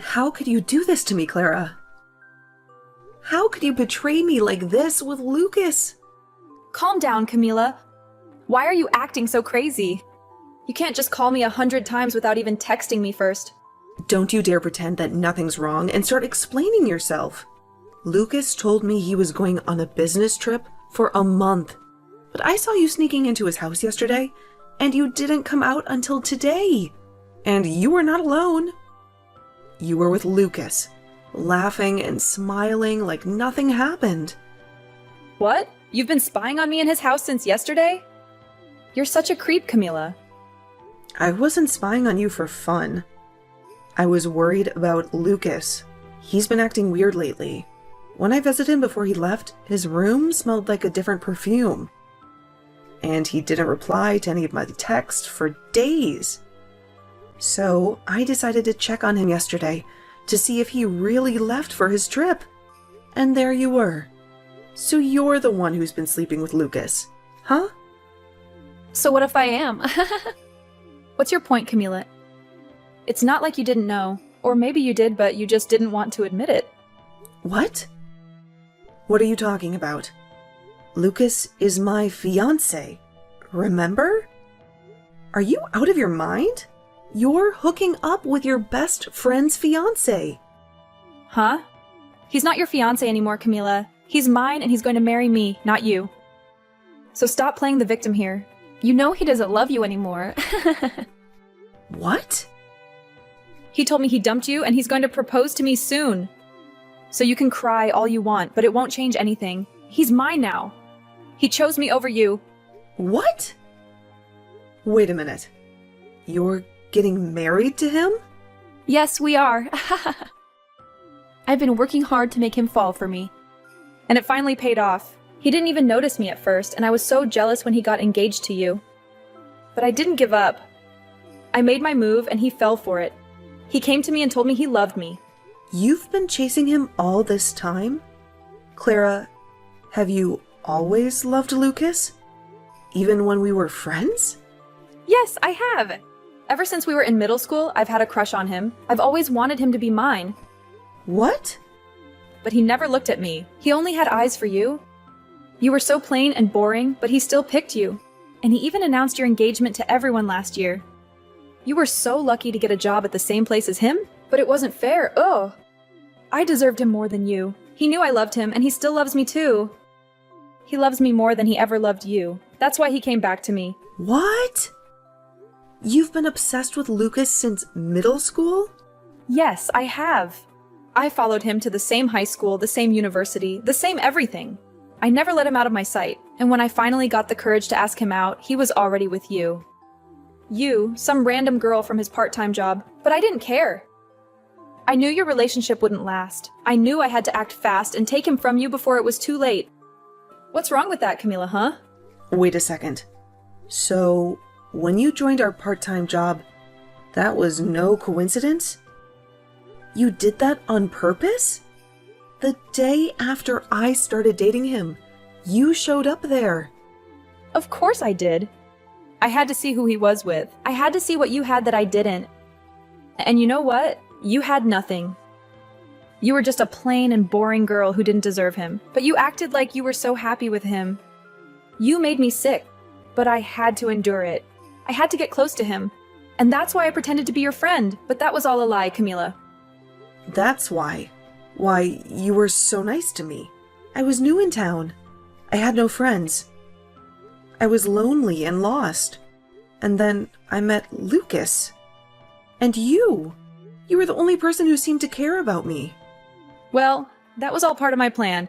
How could you do this to me, Clara? How could you betray me like this with Lucas? Calm down, Camila. Why are you acting so crazy? You can't just call me 100 times without even texting me first. Don't you dare pretend that nothing's wrong and start explaining yourself. Lucas told me he was going on a business trip for a month. But I saw you sneaking into his house yesterday, and you didn't come out until today. And you were not alone. You were with Lucas, laughing and smiling like nothing happened. What? You've been spying on me in his house since yesterday? You're such a creep, Camila. I wasn't spying on you for fun. I was worried about Lucas. He's been acting weird lately. When I visited him before he left, his room smelled like a different perfume. And he didn't reply to any of my texts for days. So I decided to check on him yesterday to see if he really left for his trip. And there you were. So you're the one who's been sleeping with Lucas, huh? So what if I am? What's your point, Camila? It's not like you didn't know. Or maybe you did, but you just didn't want to admit it. What? What are you talking about? Lucas is my fiancé, remember? Are you out of your mind? You're hooking up with your best friend's fiancé. Huh? He's not your fiancé anymore, Camila. He's mine and he's going to marry me, not you. So stop playing the victim here. You know he doesn't love you anymore. What? He told me he dumped you and he's going to propose to me soon. So you can cry all you want, but it won't change anything. He's mine now. He chose me over you. What? Wait a minute. You're getting married to him? Yes, we are. I've been working hard to make him fall for me. And it finally paid off. He didn't even notice me at first, and I was so jealous when he got engaged to you. But I didn't give up. I made my move, and he fell for it. He came to me and told me he loved me. You've been chasing him all this time? Clara, have you always loved Lucas? Even when we were friends? Yes, I have. Ever since we were in middle school, I've had a crush on him. I've always wanted him to be mine. What? But he never looked at me. He only had eyes for you. You were so plain and boring, but he still picked you. And he even announced your engagement to everyone last year. You were so lucky to get a job at the same place as him, but it wasn't fair. Ugh. I deserved him more than you. He knew I loved him, and he still loves me too. He loves me more than he ever loved you. That's why he came back to me. What? You've been obsessed with Lucas since middle school? Yes, I have. I followed him to the same high school, the same university, the same everything. I never let him out of my sight, and when I finally got the courage to ask him out, he was already with you. You, some random girl from his part-time job, but I didn't care. I knew your relationship wouldn't last. I knew I had to act fast and take him from you before it was too late. What's wrong with that, Camila, huh? Wait a second. So, when you joined our part-time job, that was no coincidence? You did that on purpose? The day after I started dating him, you showed up there. Of course I did. I had to see who he was with. I had to see what you had that I didn't. And you know what? You had nothing. You were just a plain and boring girl who didn't deserve him, but you acted like you were so happy with him. You made me sick, but I had to endure it. I had to get close to him. And that's why I pretended to be your friend, but that was all a lie, Camila. That's why. Why, you were so nice to me. I was new in town. I had no friends. I was lonely and lost. And then I met Lucas. And you. You were the only person who seemed to care about me. Well, that was all part of my plan.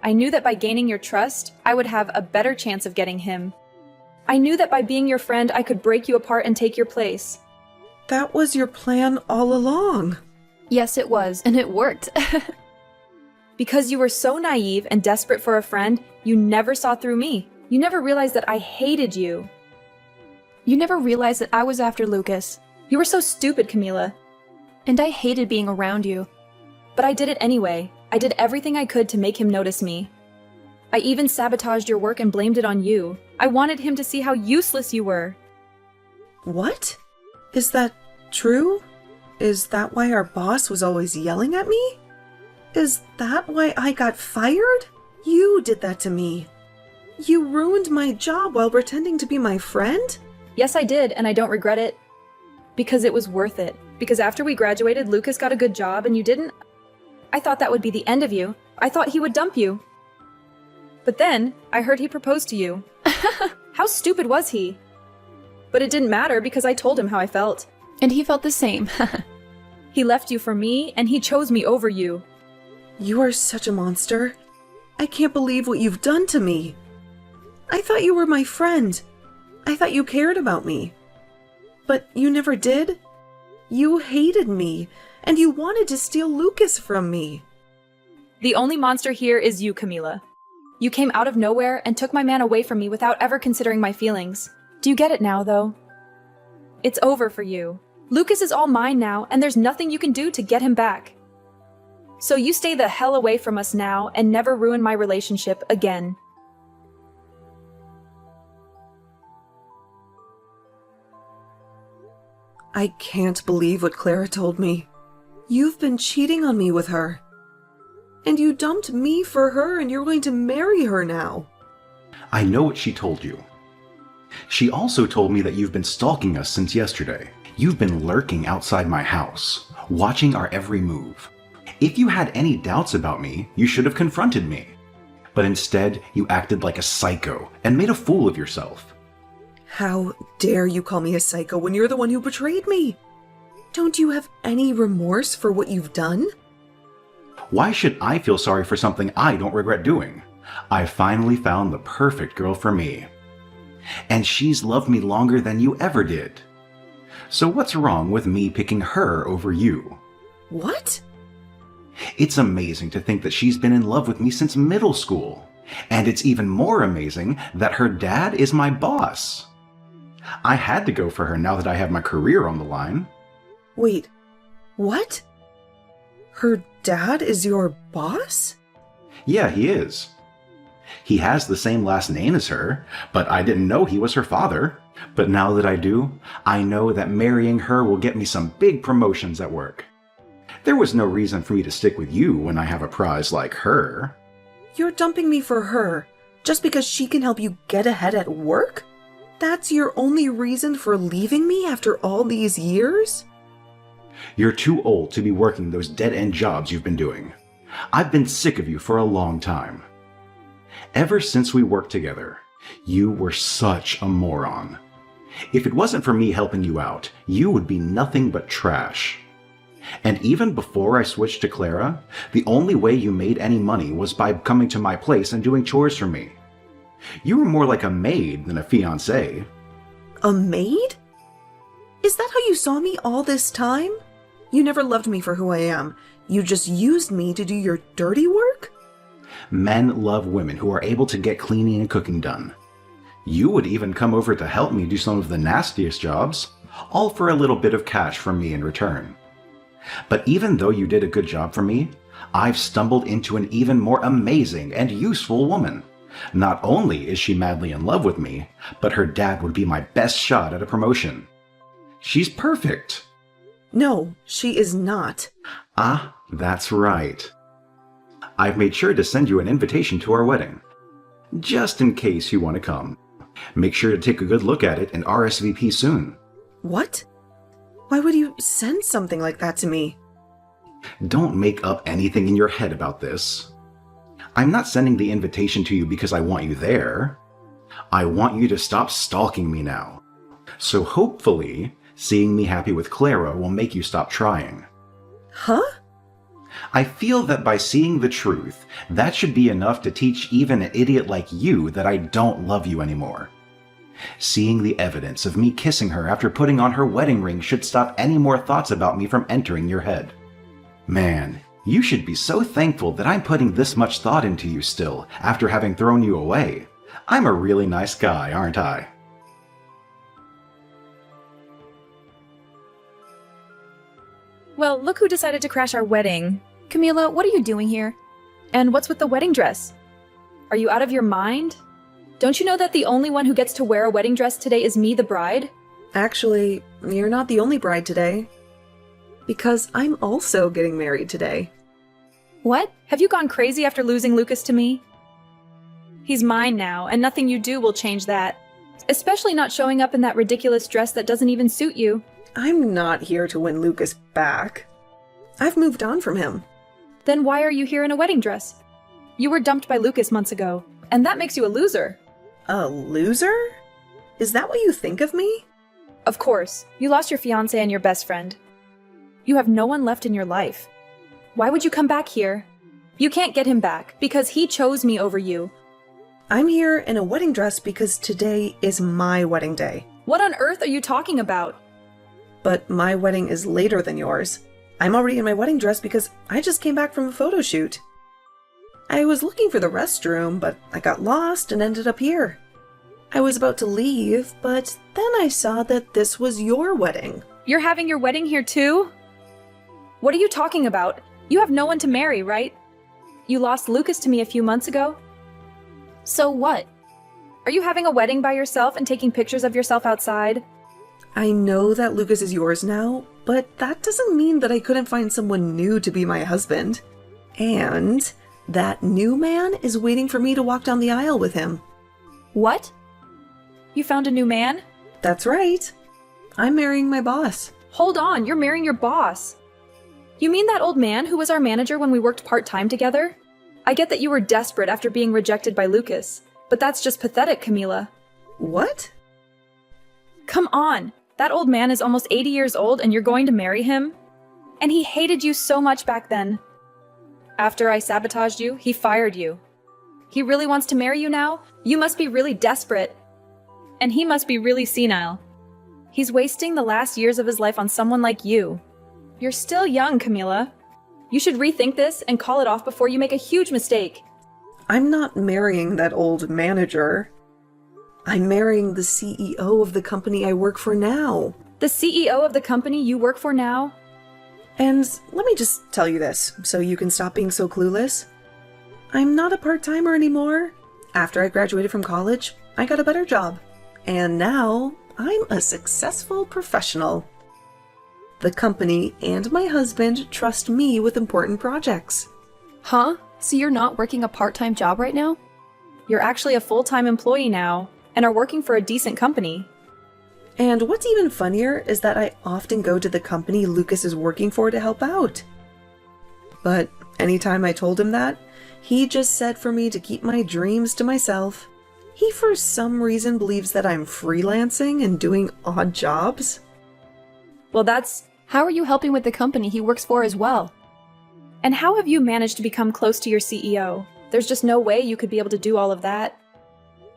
I knew that by gaining your trust, I would have a better chance of getting him. I knew that by being your friend, I could break you apart and take your place. That was your plan all along. Yes, it was, and it worked. Because you were so naive and desperate for a friend, you never saw through me. You never realized that I hated you. You never realized that I was after Lucas. You were so stupid, Camila. And I hated being around you. But I did it anyway. I did everything I could to make him notice me. I even sabotaged your work and blamed it on you. I wanted him to see how useless you were. What? Is that true? Is that why our boss was always yelling at me? Is that why I got fired? You did that to me. You ruined my job while pretending to be my friend? Yes, I did, and I don't regret it. Because it was worth it. Because after we graduated, Lucas got a good job and you didn't. I thought that would be the end of you. I thought he would dump you. But then, I heard he proposed to you. How stupid was he? But it didn't matter because I told him how I felt. And he felt the same. He left you for me, and he chose me over you. You are such a monster. I can't believe what you've done to me. I thought you were my friend. I thought you cared about me. But you never did. You hated me, and you wanted to steal Lucas from me. The only monster here is you, Camila. You came out of nowhere and took my man away from me without ever considering my feelings. Do you get it now, though? It's over for you. Lucas is all mine now, and there's nothing you can do to get him back. So you stay the hell away from us now and never ruin my relationship again. I can't believe what Clara told me. You've been cheating on me with her. And you dumped me for her, and you're going to marry her now. I know what she told you. She also told me that you've been stalking us since yesterday. You've been lurking outside my house, watching our every move. If you had any doubts about me, you should have confronted me. But instead, you acted like a psycho and made a fool of yourself. How dare you call me a psycho when you're the one who betrayed me? Don't you have any remorse for what you've done? Why should I feel sorry for something I don't regret doing? I finally found the perfect girl for me. And she's loved me longer than you ever did. So what's wrong with me picking her over you? What? It's amazing to think that she's been in love with me since middle school. And it's even more amazing that her dad is my boss. I had to go for her now that I have my career on the line. Wait, what? Her dad is your boss? Yeah, he is. He has the same last name as her, but I didn't know he was her father. But now that I do, I know that marrying her will get me some big promotions at work. There was no reason for me to stick with you when I have a prize like her. You're dumping me for her, just because she can help you get ahead at work? That's your only reason for leaving me after all these years? You're too old to be working those dead-end jobs you've been doing. I've been sick of you for a long time. Ever since we worked together, you were such a moron. If it wasn't for me helping you out, you would be nothing but trash. And even before I switched to Clara, the only way you made any money was by coming to my place and doing chores for me. You were more like a maid than a fiancée. A maid? Is that how you saw me all this time? You never loved me for who I am. You just used me to do your dirty work? Men love women who are able to get cleaning and cooking done. You would even come over to help me do some of the nastiest jobs, all for a little bit of cash from me in return. But even though you did a good job for me, I've stumbled into an even more amazing and useful woman. Not only is she madly in love with me, but her dad would be my best shot at a promotion. She's perfect. No, she is not. Ah, that's right. I've made sure to send you an invitation to our wedding, just in case you want to come. Make sure to take a good look at it and RSVP soon. What? Why would you send something like that to me? Don't make up anything in your head about this. I'm not sending the invitation to you because I want you there. I want you to stop stalking me now. So hopefully, seeing me happy with Clara will make you stop trying. Huh? I feel that by seeing the truth, that should be enough to teach even an idiot like you that I don't love you anymore. Seeing the evidence of me kissing her after putting on her wedding ring should stop any more thoughts about me from entering your head. Man, you should be so thankful that I'm putting this much thought into you still, after having thrown you away. I'm a really nice guy, aren't I? Well, look who decided to crash our wedding. Camila, what are you doing here? And what's with the wedding dress? Are you out of your mind? Don't you know that the only one who gets to wear a wedding dress today is me, the bride? Actually, you're not the only bride today. Because I'm also getting married today. What? Have you gone crazy after losing Lucas to me? He's mine now, and nothing you do will change that. Especially not showing up in that ridiculous dress that doesn't even suit you. I'm not here to win Lucas back. I've moved on from him. Then why are you here in a wedding dress? You were dumped by Lucas months ago, and that makes you a loser. A loser? Is that what you think of me? Of course, you lost your fiancé and your best friend. You have no one left in your life. Why would you come back here? You can't get him back, because he chose me over you. I'm here in a wedding dress because today is my wedding day. What on earth are you talking about? But my wedding is later than yours. I'm already in my wedding dress because I just came back from a photo shoot. I was looking for the restroom, but I got lost and ended up here. I was about to leave, but then I saw that this was your wedding. You're having your wedding here too? What are you talking about? You have no one to marry, right? You lost Lucas to me a few months ago? So what? Are you having a wedding by yourself and taking pictures of yourself outside? I know that Lucas is yours now, but that doesn't mean that I couldn't find someone new to be my husband. And that new man is waiting for me to walk down the aisle with him. What? You found a new man? That's right. I'm marrying my boss. Hold on, you're marrying your boss. You mean that old man who was our manager when we worked part-time together? I get that you were desperate after being rejected by Lucas, but that's just pathetic, Camila. What? Come on, that old man is almost 80 years old and you're going to marry him? And he hated you so much back then. After I sabotaged you, he fired you. He really wants to marry you now? You must be really desperate. And he must be really senile. He's wasting the last years of his life on someone like you. You're still young, Camila. You should rethink this and call it off before you make a huge mistake. I'm not marrying that old manager. I'm marrying the CEO of the company I work for now. The CEO of the company you work for now? And let me just tell you this, so you can stop being so clueless. I'm not a part-timer anymore. After I graduated from college, I got a better job. And now, I'm a successful professional. The company and my husband trust me with important projects. Huh? So you're not working a part-time job right now? You're actually a full-time employee now, and are working for a decent company. And what's even funnier is that I often go to the company Lucas is working for to help out. But anytime I told him that, he just said for me to keep my dreams to myself. He for some reason believes that I'm freelancing and doing odd jobs. Well, How are you helping with the company he works for as well? And how have you managed to become close to your CEO? There's just no way you could be able to do all of that.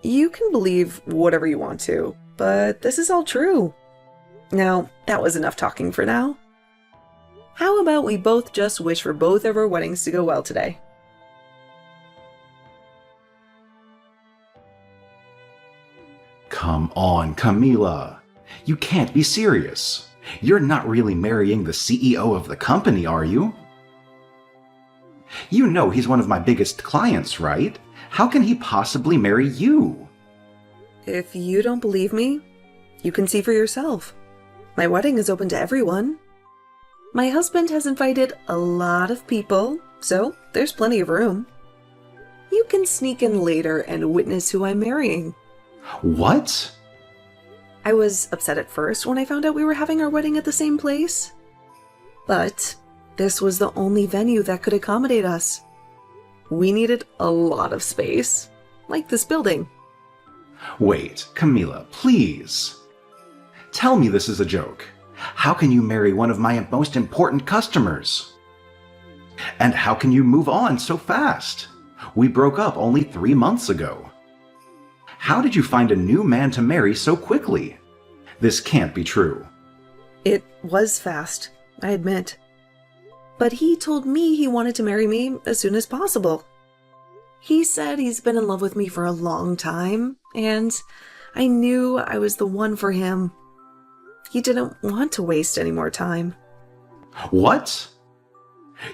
You can believe whatever you want to, but this is all true. Now, that was enough talking for now. How about we both just wish for both of our weddings to go well today? Come on, Camila. You can't be serious. You're not really marrying the CEO of the company, are you? You know he's one of my biggest clients, right? How can he possibly marry you? If you don't believe me, you can see for yourself. My wedding is open to everyone. My husband has invited a lot of people, so there's plenty of room. You can sneak in later and witness who I'm marrying. What? I was upset at first when I found out we were having our wedding at the same place. But this was the only venue that could accommodate us. We needed a lot of space, like this building. Wait, Camila, please. Tell me this is a joke. How can you marry one of my most important customers? And how can you move on so fast? We broke up only 3 months ago. How did you find a new man to marry so quickly? This can't be true. It was fast, I admit. But he told me he wanted to marry me as soon as possible. He said he's been in love with me for a long time, and I knew I was the one for him. He didn't want to waste any more time. What?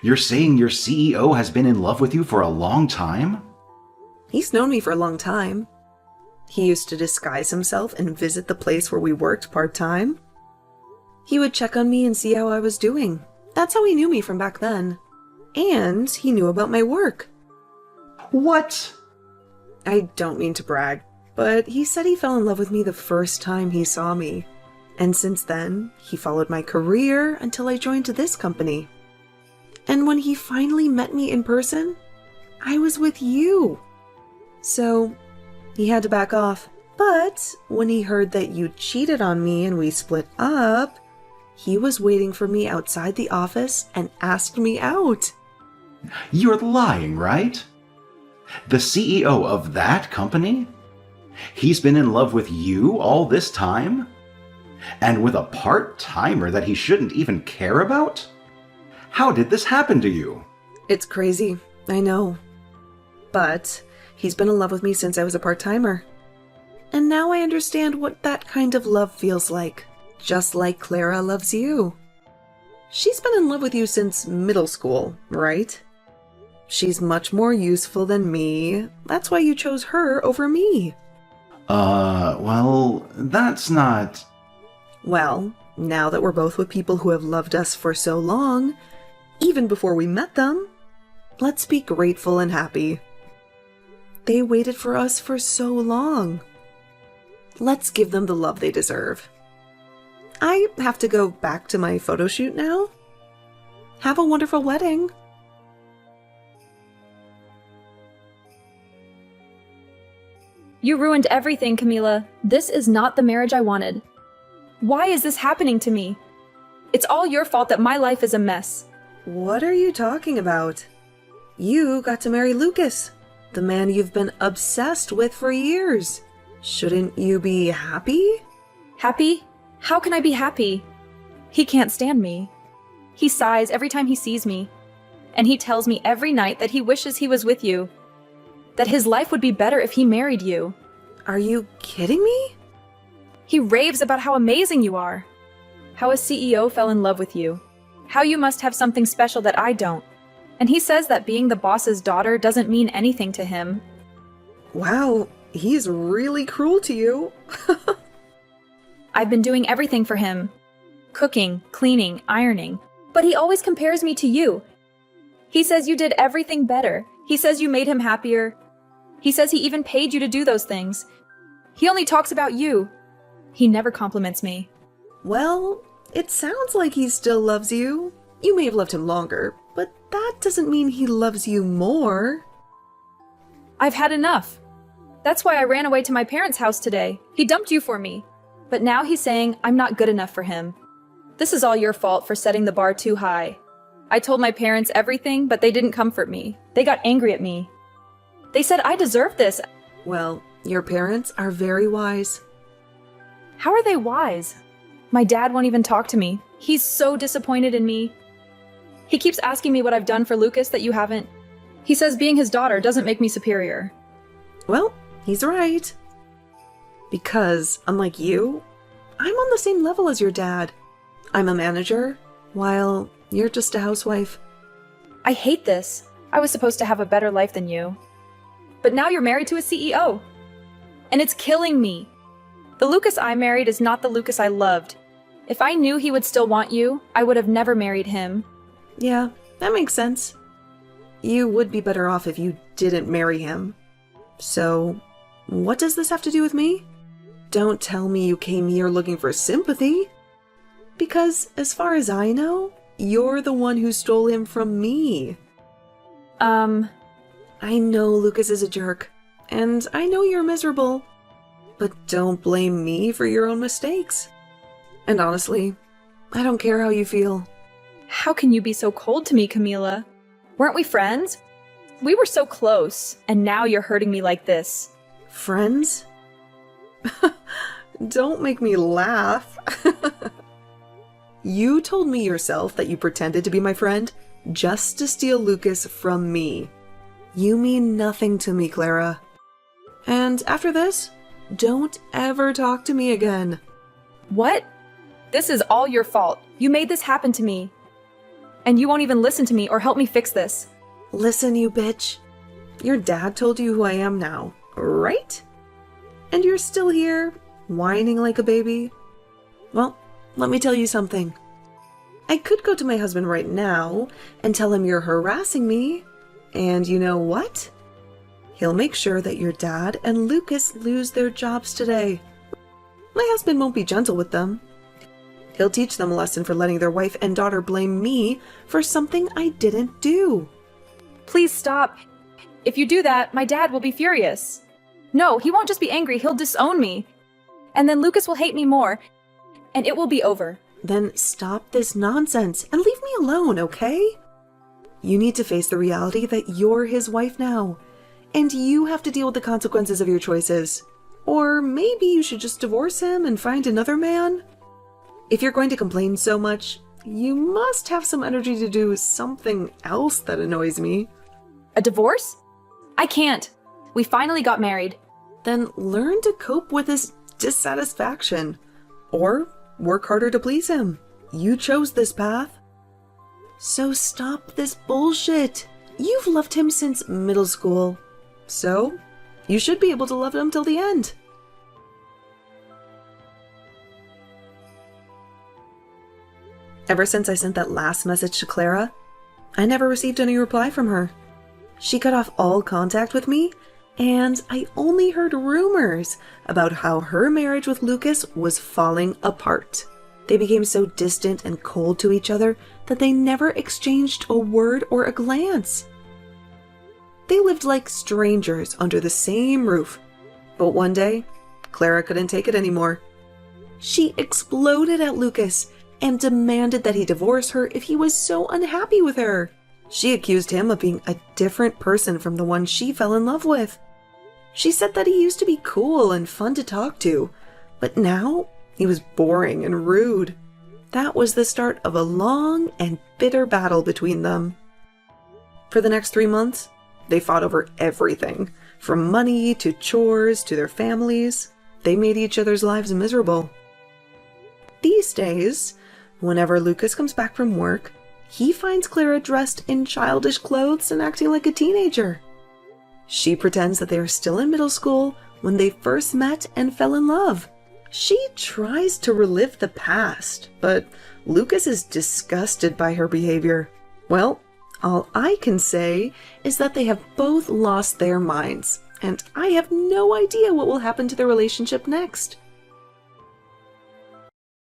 You're saying your CEO has been in love with you for a long time? He's known me for a long time. He used to disguise himself and visit the place where we worked part-time. He would check on me and see how I was doing. That's how he knew me from back then. And he knew about my work. What? I don't mean to brag, but he said he fell in love with me the first time he saw me. And since then, he followed my career until I joined this company. And when he finally met me in person, I was with you. So, he had to back off. But when he heard that you cheated on me and we split up, he was waiting for me outside the office and asked me out. You're lying, right? The CEO of that company? He's been in love with you all this time? And with a part-timer that he shouldn't even care about? How did this happen to you? It's crazy, I know. But he's been in love with me since I was a part-timer. And now I understand what that kind of love feels like. Just like Clara loves you. She's been in love with you since middle school, right? She's much more useful than me. That's why you chose her over me. Well, that's not... Well, now that we're both with people who have loved us for so long, even before we met them, let's be grateful and happy. They waited for us for so long. Let's give them the love they deserve. I have to go back to my photo shoot now. Have a wonderful wedding. You ruined everything, Camila. This is not the marriage I wanted. Why is this happening to me? It's all your fault that my life is a mess. What are you talking about? You got to marry Lucas, the man you've been obsessed with for years. Shouldn't you be happy? Happy? How can I be happy? He can't stand me. He sighs every time he sees me. And he tells me every night that he wishes he was with you. That his life would be better if he married you. Are you kidding me? He raves about how amazing you are. How a CEO fell in love with you. How you must have something special that I don't. And he says that being the boss's daughter doesn't mean anything to him. Wow, he's really cruel to you. I've been doing everything for him. Cooking, cleaning, ironing. But he always compares me to you. He says you did everything better. He says you made him happier. He says he even paid you to do those things. He only talks about you. He never compliments me. Well, it sounds like he still loves you. You may have loved him longer, but that doesn't mean he loves you more. I've had enough. That's why I ran away to my parents' house today. He dumped you for me. But now he's saying I'm not good enough for him. This is all your fault for setting the bar too high. I told my parents everything, but they didn't comfort me. They got angry at me. They said I deserved this. Well, your parents are very wise. How are they wise? My dad won't even talk to me. He's so disappointed in me. He keeps asking me what I've done for Lucas that you haven't. He says being his daughter doesn't make me superior. Well, he's right. Because, unlike you, I'm on the same level as your dad. I'm a manager, while you're just a housewife. I hate this. I was supposed to have a better life than you. But now you're married to a CEO. And it's killing me. The Lucas I married is not the Lucas I loved. If I knew he would still want you, I would have never married him. Yeah, that makes sense. You would be better off if you didn't marry him. So, what does this have to do with me? Don't tell me you came here looking for sympathy. Because, as far as I know, you're the one who stole him from me. I know Lucas is a jerk, and I know you're miserable. But don't blame me for your own mistakes. And honestly, I don't care how you feel. How can you be so cold to me, Camila? Weren't we friends? We were so close, and now you're hurting me like this. Friends? Don't make me laugh. You told me yourself that you pretended to be my friend just to steal Lucas from me. You mean nothing to me, Clara. And after this, don't ever talk to me again. What? This is all your fault. You made this happen to me. And you won't even listen to me or help me fix this. Listen, you bitch. Your dad told you who I am now, right? And you're still here, whining like a baby? Well, let me tell you something. I could go to my husband right now and tell him you're harassing me, and you know what? He'll make sure that your dad and Lucas lose their jobs today. My husband won't be gentle with them. He'll teach them a lesson for letting their wife and daughter blame me for something I didn't do. Please stop. If you do that, my dad will be furious. No, he won't just be angry, he'll disown me. And then Lucas will hate me more, and it will be over. Then stop this nonsense and leave me alone, okay? You need to face the reality that you're his wife now, and you have to deal with the consequences of your choices. Or maybe you should just divorce him and find another man? If you're going to complain so much, you must have some energy to do something else that annoys me. A divorce? I can't. We finally got married. Then learn to cope with this dissatisfaction. Or work harder to please him. You chose this path. So stop this bullshit. You've loved him since middle school. So you should be able to love him till the end. Ever since I sent that last message to Clara, I never received any reply from her. She cut off all contact with me, and I only heard rumors about how her marriage with Lucas was falling apart. They became so distant and cold to each other that they never exchanged a word or a glance. They lived like strangers under the same roof. But one day, Clara couldn't take it anymore. She exploded at Lucas and demanded that he divorce her if he was so unhappy with her. She accused him of being a different person from the one she fell in love with. She said that he used to be cool and fun to talk to, but now he was boring and rude. That was the start of a long and bitter battle between them. For the next 3 months, they fought over everything, from money to chores to their families. They made each other's lives miserable. These days, whenever Lucas comes back from work, he finds Clara dressed in childish clothes and acting like a teenager. She pretends that they are still in middle school when they first met and fell in love. She tries to relive the past, but Lucas is disgusted by her behavior. Well, all I can say is that they have both lost their minds, and I have no idea what will happen to their relationship next.